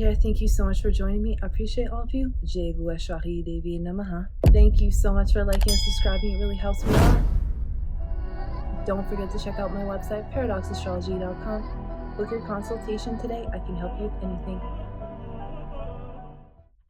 here. Thank you so much for joining me. I appreciate all of you. Shawtee Devi Namaha. Thank you so much for liking and subscribing. It really helps me out. Don't forget to check out my website, paradoxastrology.com. Book your consultation today. I can help you with anything.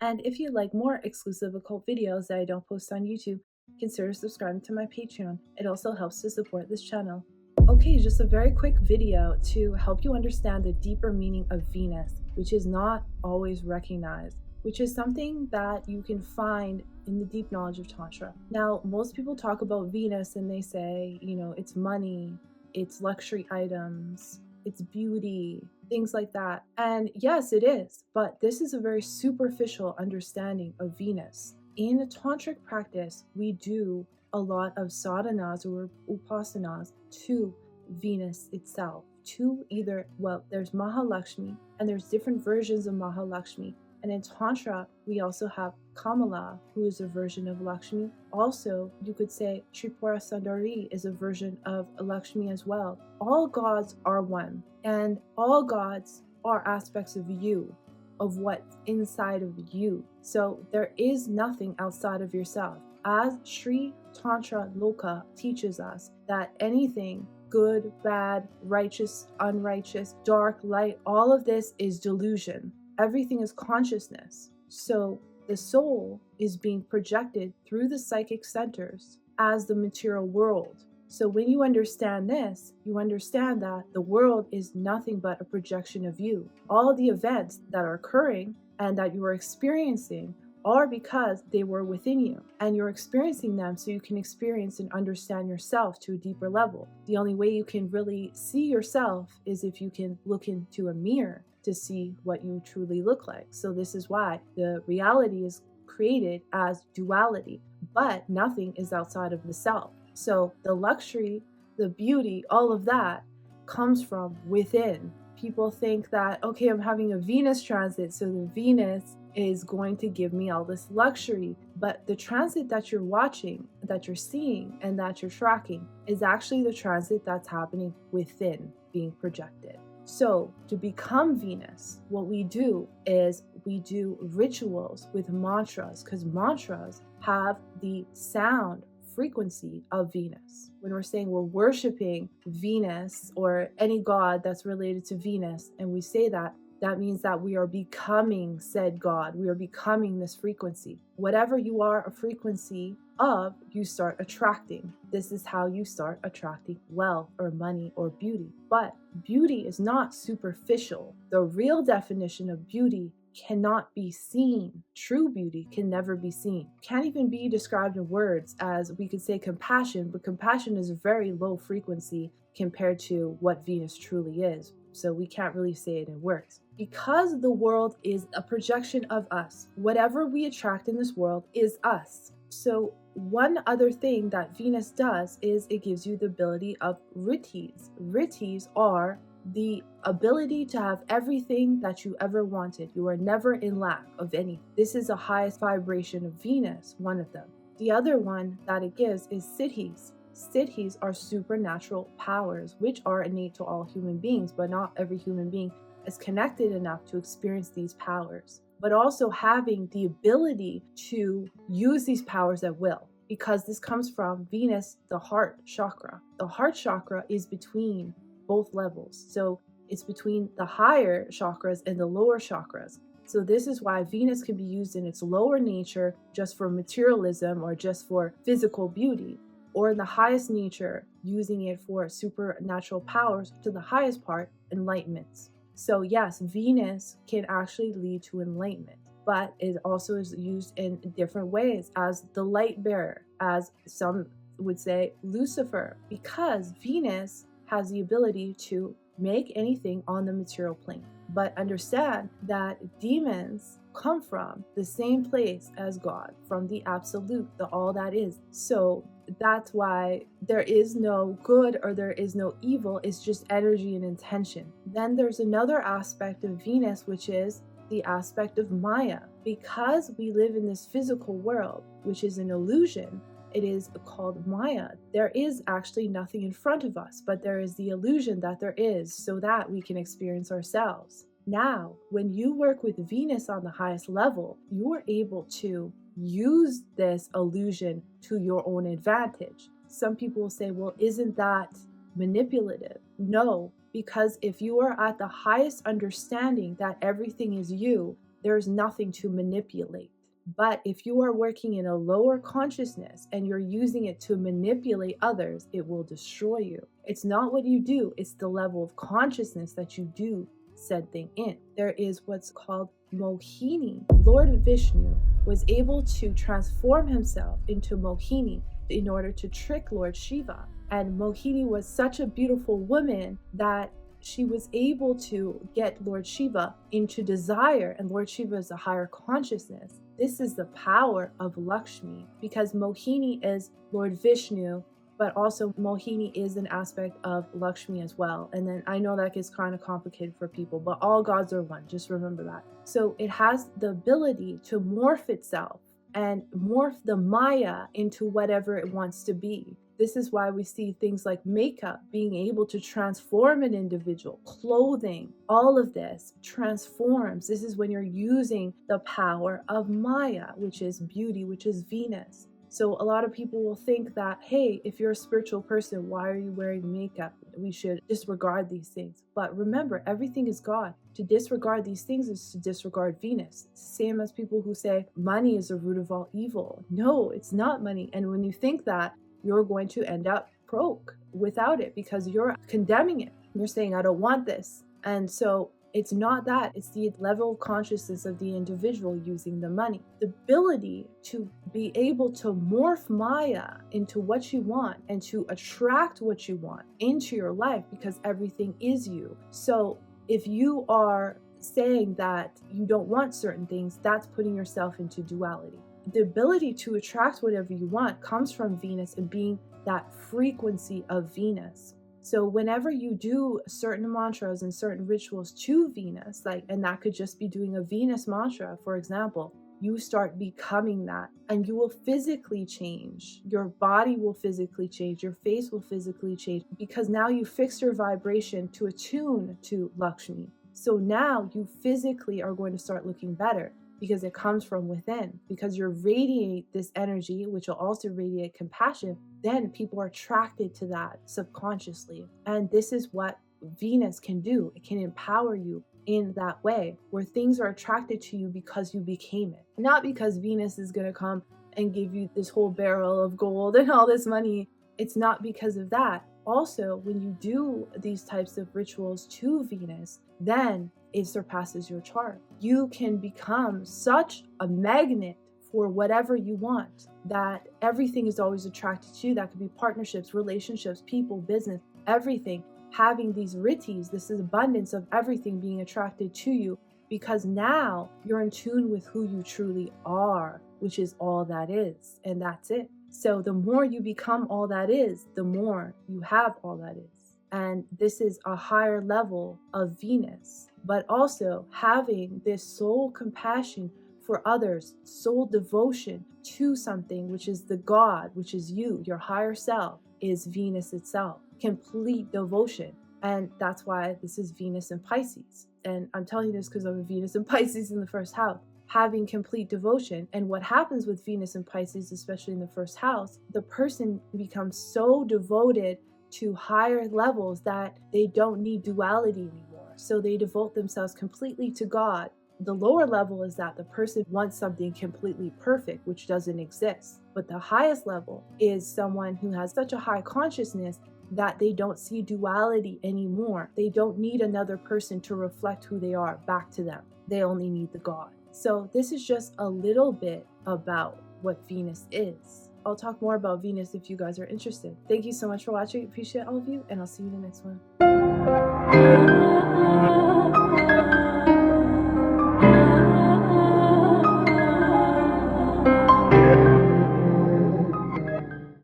And if you'd like more exclusive occult videos that I don't post on YouTube, consider subscribing to my Patreon. It also helps to support this channel. Okay, just a very quick video to help you understand the deeper meaning of Venus, which is not always recognized, which is something that you can find in the deep knowledge of Tantra. Now, most people talk about Venus and they say, it's money, it's luxury items, it's beauty, things like that. And yes, it is, but this is a very superficial understanding of Venus. In a tantric practice, we do a lot of sadhanas or upasanas to Venus itself, there's Mahalakshmi and there's different versions of Mahalakshmi. And in Tantra, we also have Kamala, who is a version of Lakshmi. Also, you could say Tripura Sundari is a version of Lakshmi as well. All gods are one, and all gods are aspects of you, of what's inside of you. So there is nothing outside of yourself. As Sri Tantra Loka teaches us that anything good, bad, righteous, unrighteous, dark, light, all of this is delusion. Everything is consciousness. So the soul is being projected through the psychic centers as the material world. So when you understand this, you understand that the world is nothing but a projection of you. All the events that are occurring and that you are experiencing are because they were within you, and you're experiencing them so you can experience and understand yourself to a deeper level. The only way you can really see yourself is if you can look into a mirror to see what you truly look like. So this is why the reality is created as duality, but nothing is outside of the self. So the luxury, the beauty, all of that comes from within. People think that, okay, I'm having a Venus transit, so the Venus is going to give me all this luxury. But the transit that you're watching, that you're seeing, and that you're tracking is actually the transit that's happening within, being projected. So to become Venus, what we do is we do rituals with mantras, because mantras have the sound frequency of Venus. When we're saying we're worshiping Venus or any god that's related to Venus, and we say that, that means that we are becoming said god. We are becoming this frequency. Whatever you are a frequency of, you start attracting. This is how you start attracting wealth or money or beauty. But beauty is not superficial. The real definition of beauty cannot be seen. True beauty can never be seen. Can't even be described in words, as we could say compassion, but compassion is a very low frequency compared to what Venus truly is. So we can't really say it in words. Because the world is a projection of us, whatever we attract in this world is us. So one other thing that Venus does is it gives you the ability of rittis. Rittis are the ability to have everything that you ever wanted. You are never in lack of any. This is the highest vibration of Venus, one of them. The other one that it gives is siddhis. Siddhis are supernatural powers, which are innate to all human beings, but not every human being is connected enough to experience these powers. But also having the ability to use these powers at will, because this comes from Venus, the heart chakra. The heart chakra is between both levels. So it's between the higher chakras and the lower chakras. So this is why Venus can be used in its lower nature just for materialism or just for physical beauty, or in the highest nature, using it for supernatural powers to the highest part, enlightenment. So yes, Venus can actually lead to enlightenment, but it also is used in different ways as the light bearer, as some would say Lucifer, because Venus has the ability to make anything on the material plane. But understand that demons come from the same place as God, from the absolute, the all that is. So that's why there is no good or there is no evil. It's just energy and intention. Then there's another aspect of Venus, which is the aspect of Maya. Because we live in this physical world, which is an illusion, it is called Maya. There is actually nothing in front of us, but there is the illusion that there is, so that we can experience ourselves. Now, when you work with Venus on the highest level, you are able to use this illusion to your own advantage. Some people will say, well, isn't that manipulative? No, because if you are at the highest understanding that everything is you, there's nothing to manipulate. But if you are working in a lower consciousness and you're using it to manipulate others, it will destroy you. It's not what you do, it's the level of consciousness that you do said thing in. There is what's called Mohini. Lord Vishnu was able to transform himself into Mohini in order to trick Lord Shiva. And Mohini was such a beautiful woman that she was able to get Lord Shiva into desire, and Lord Shiva is a higher consciousness. This is the power of Lakshmi, because Mohini is Lord Vishnu, but also Mohini is an aspect of Lakshmi as well. And then I know that gets kind of complicated for people, but all gods are one, just remember that. So it has the ability to morph itself and morph the Maya into whatever it wants to be. This is why we see things like makeup being able to transform an individual, clothing, all of this transforms. This is when you're using the power of Maya, which is beauty, which is Venus. So a lot of people will think that, hey, if you're a spiritual person, why are you wearing makeup? We should disregard these things. But remember, everything is God. To disregard these things is to disregard Venus. Same as people who say money is the root of all evil. No, it's not money. And when you think that, you're going to end up broke without it because you're condemning it. You're saying, I don't want this. And so it's not that. It's the level of consciousness of the individual using the money. The ability to be able to morph Maya into what you want and to attract what you want into your life, because everything is you. So if you are saying that you don't want certain things, that's putting yourself into duality. The ability to attract whatever you want comes from Venus and being that frequency of Venus. So whenever you do certain mantras and certain rituals to Venus, and that could just be doing a Venus mantra, for example, you start becoming that, and you will physically change. Your body will physically change. Your face will physically change, because now you fix your vibration to attune to Lakshmi. So now you physically are going to start looking better, because it comes from within, because you radiate this energy, which will also radiate compassion. Then people are attracted to that subconsciously. And this is what Venus can do. It can empower you in that way, where things are attracted to you because you became it. Not because Venus is going to come and give you this whole barrel of gold and all this money. It's not because of that. Also, when you do these types of rituals to Venus, then it surpasses your chart. You can become such a magnet for whatever you want, that everything is always attracted to you. That could be partnerships, relationships, people, business, everything. Having these rittis, this is abundance of everything being attracted to you, because now you're in tune with who you truly are, which is all that is, and that's it. So the more you become all that is, the more you have all that is. And this is a higher level of Venus, but also having this soul compassion for others, soul devotion to something, which is the God, which is you, your higher self, is Venus itself. Complete devotion. And that's why this is Venus in Pisces. And I'm telling you this because I'm a Venus in Pisces in the first house. Having complete devotion. And what happens with Venus and Pisces, especially in the first house, the person becomes so devoted to higher levels that they don't need duality anymore. So they devote themselves completely to God. The lower level is that the person wants something completely perfect, which doesn't exist. But the highest level is someone who has such a high consciousness that they don't see duality anymore. They don't need another person to reflect who they are back to them. They only need the God. So this is just a little bit about what Venus is. I'll talk more about Venus if you guys are interested. Thank you so much for watching. Appreciate all of you, and I'll see you in the next one.